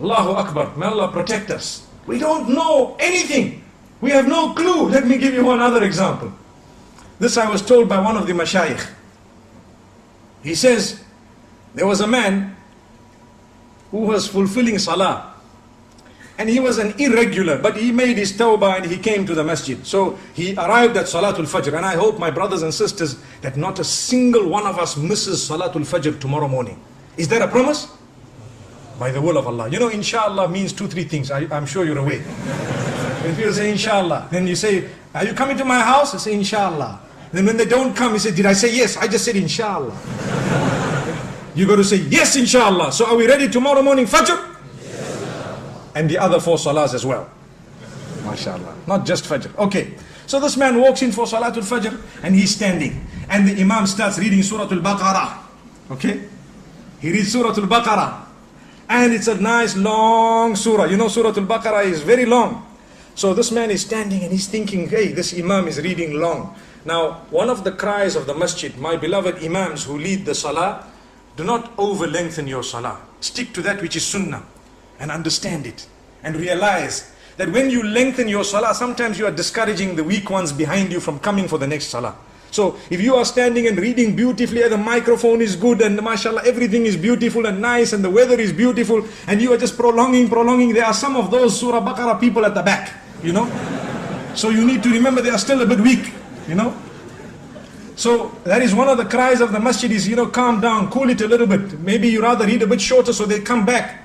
Allahu Akbar. May Allah protect us. We don't know anything. We have no clue. Let me give you one other example. This I was told by one of the mashayikh. He says, there was a man who was fulfilling salah. And he was an irregular, but he made his tawbah and he came to the masjid. So he arrived at Salatul Fajr. And I hope, my brothers and sisters, that not a single one of us misses Salatul Fajr tomorrow morning. Is there a promise? By the will of Allah. You know, inshallah means 2-3 things. I'm sure you're aware. When people say inshallah, then you say, are you coming to my house? I say inshallah. Then when they don't come, you say, did I say yes? I just said inshallah. You got to say yes, inshallah. So are we ready tomorrow morning, Fajr? And the other 4 salahs as well. MashaAllah. Not just Fajr. Okay. So this man walks in for Salatul Fajr and he's standing. And the Imam starts reading Surah Al-Baqarah. Okay. He reads Surah Al-Baqarah. And it's a nice long surah. You know, Surah Al-Baqarah is very long. So this man is standing and he's thinking, hey, this Imam is reading long. Now, one of the cries of the masjid, my beloved Imams who lead the salah, do not over lengthen your salah. Stick to that which is sunnah. And understand it and realize that when you lengthen your salah, sometimes you are discouraging the weak ones behind you from coming for the next salah. So if you are standing and reading beautifully and the microphone is good and mashallah everything is beautiful and nice and the weather is beautiful and you are just prolonging, there are some of those Surah Baqarah people at the back, you know. So you need to remember they are still a bit weak, you know. So that is one of the cries of the masjid is, you know, calm down, cool it a little bit. Maybe you rather read a bit shorter so they come back.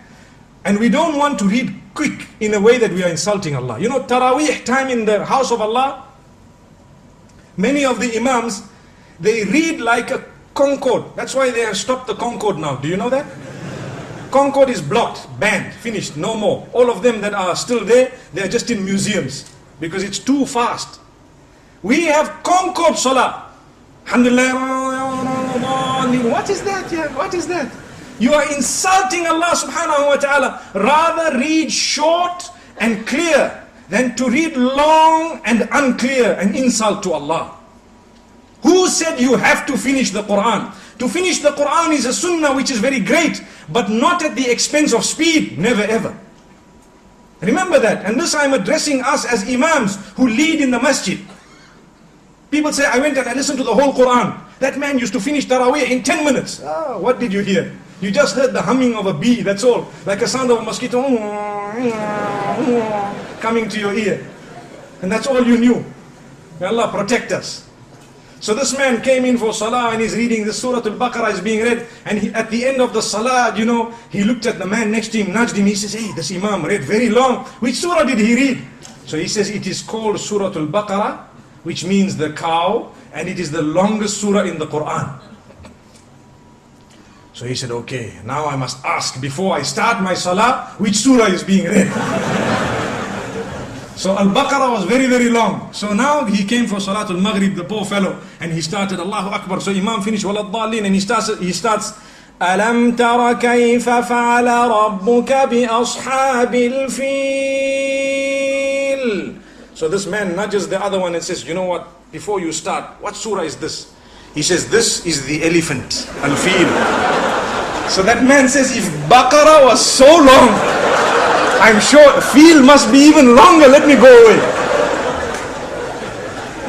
And we don't want to read quick in a way that we are insulting Allah. You know, Taraweeh time in the house of Allah, many of the Imams, they read like a Concorde. That's why they have stopped the Concorde now. Do you know that? Concorde is blocked, banned, finished, no more. All of them that are still there, they are just in museums because it's too fast. We have Concorde Salah. Alhamdulillah. What is that? Yeah, what is that? You are insulting Allah subhanahu wa ta'ala. Rather read short and clear than to read long and unclear, an insult to Allah. Who said you have to finish the Quran? To finish the Quran is a sunnah which is very great, but not at the expense of speed, never ever. Remember that. And this I am addressing us as Imams who lead in the masjid. People say, I went and I listened to the whole Quran. That man used to finish Taraweeh in 10 minutes. Ah, what did you hear? You just heard the humming of a bee, that's all. Like a sound of a mosquito coming to your ear. And that's all you knew. May Allah protect us. So this man came in for salah and he's reading the Surah Al-Baqarah is being read. And at the end of the salah, you know, he looked at the man next to him, nudged him. He says, hey, this Imam read very long. Which surah did he read? So he says, it is called Surah Al-Baqarah, which means the cow. And it is the longest surah in the Quran. So he said, okay, now I must ask before I start my salah, which surah is being read? So Al-Baqarah was very, very long. So now he came for Salatul Maghrib, the poor fellow, and he started Allahu Akbar. So Imam finished Waladhalin and he starts Alam tara kayfa fa'ala rabbuka bi ashabil fil. So this man nudges the other one and says, you know what, before you start, what surah is this? He says, this is the elephant, Al-Fil. So that man says, if Baqarah was so long, I'm sure Fil must be even longer, let me go away.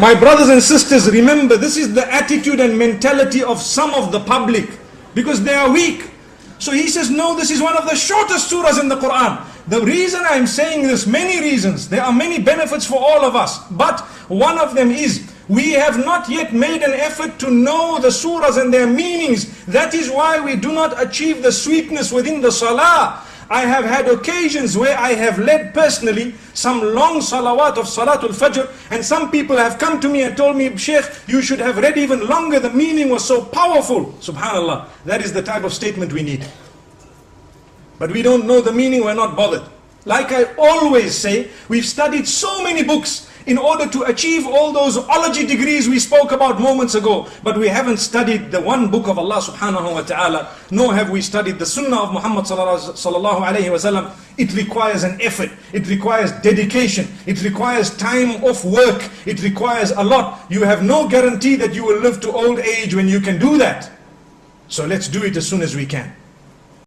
My brothers and sisters, remember, this is the attitude and mentality of some of the public, because they are weak. So he says, no, this is one of the shortest surahs in the Quran. The reason I'm saying this, many reasons, there are many benefits for all of us, but one of them is, we have not yet made an effort to know the surahs and their meanings. That is why we do not achieve the sweetness within the salah. I have had occasions where I have led personally some long salawat of Salatul Fajr, and some people have come to me and told me, Sheikh, you should have read even longer, the meaning was so powerful. Subhanallah, that is the type of statement we need. But we don't know the meaning, we're not bothered. Like I always say, we've studied so many books in order to achieve all those ology degrees we spoke about moments ago. But we haven't studied the one book of Allah subhanahu wa ta'ala, nor have we studied the sunnah of Muhammad sallallahu alayhi wa sallam. It requires an effort, it requires dedication, it requires time off work, it requires a lot. You have no guarantee that you will live to old age when you can do that. So let's do it as soon as we can.